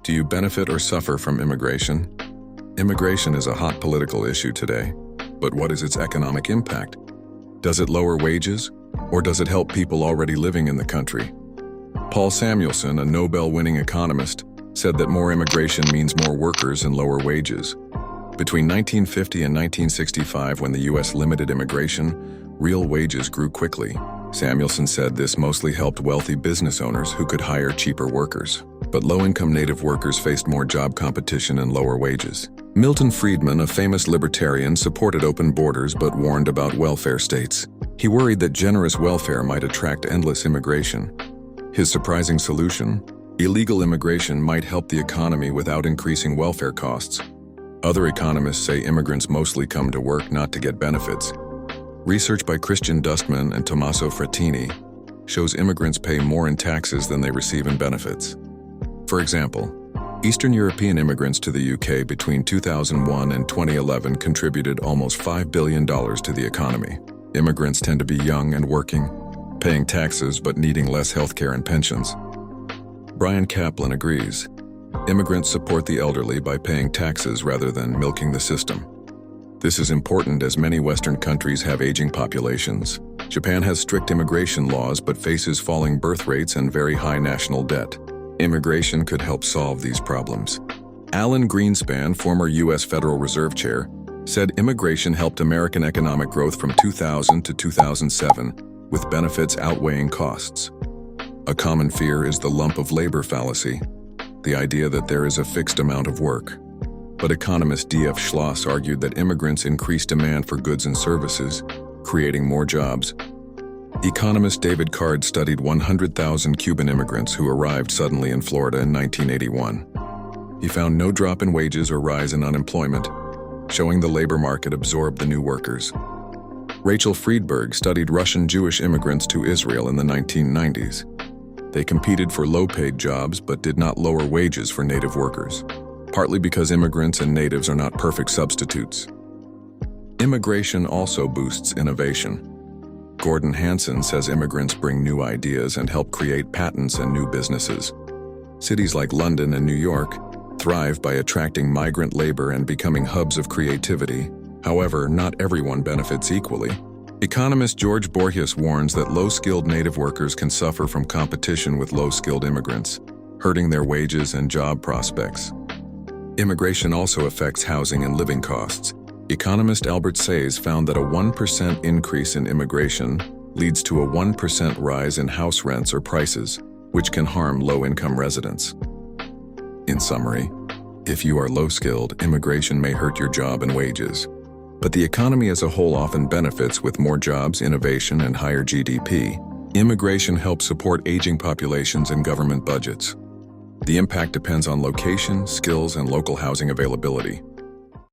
Do you benefit or suffer from immigration? Immigration is a hot political issue today, but what is its economic impact? Does it lower wages, or does it help people already living in the country? Paul Samuelson, a Nobel-winning economist, said that more immigration means more workers and lower wages. Between 1950 and 1965, when the U.S. limited immigration, real wages grew quickly. Samuelson said this mostly helped wealthy business owners who could hire cheaper workers. But low-income native workers faced more job competition and lower wages. Milton Friedman, a famous libertarian, supported open borders but warned about welfare states. He worried that generous welfare might attract endless immigration. His surprising solution? Illegal immigration might help the economy without increasing welfare costs. Other economists say immigrants mostly come to work not to get benefits. Research by Christian Dustman and Tommaso Frattini shows immigrants pay more in taxes than they receive in benefits. For example, Eastern European immigrants to the UK between 2001 and 2011 contributed almost $5 billion to the economy. Immigrants tend to be young and working, paying taxes but needing less healthcare and pensions. Bryan Caplan agrees. Immigrants support the elderly by paying taxes rather than milking the system. This is important as many Western countries have aging populations. Japan has strict immigration laws but faces falling birth rates and very high national debt. Immigration could help solve these problems. Alan Greenspan, former U.S. Federal Reserve Chair, said immigration helped American economic growth from 2000 to 2007, with benefits outweighing costs. A common fear is the lump of labor fallacy, the idea that there is a fixed amount of work. But economist D.F. Schloss argued that immigrants increase demand for goods and services, creating more jobs. Economist David Card studied 100,000 Cuban immigrants who arrived suddenly in Florida in 1981. He found no drop in wages or rise in unemployment, showing the labor market absorbed the new workers. Rachel Friedberg studied Russian Jewish immigrants to Israel in the 1990s. They competed for low-paid jobs but did not lower wages for native workers, partly because immigrants and natives are not perfect substitutes. Immigration also boosts innovation. Gordon Hanson says immigrants bring new ideas and help create patents and new businesses. Cities like London and New York thrive by attracting migrant labor and becoming hubs of creativity. However, not everyone benefits equally. Economist George Borges warns that low-skilled native workers can suffer from competition with low-skilled immigrants, hurting their wages and job prospects. Immigration also affects housing and living costs. Economist Albert Sayes found that a 1% increase in immigration leads to a 1% rise in house rents or prices, which can harm low-income residents. In summary, if you are low-skilled, immigration may hurt your job and wages. But the economy as a whole often benefits with more jobs, innovation, and higher GDP. Immigration helps support aging populations and government budgets. The impact depends on location, skills, and local housing availability.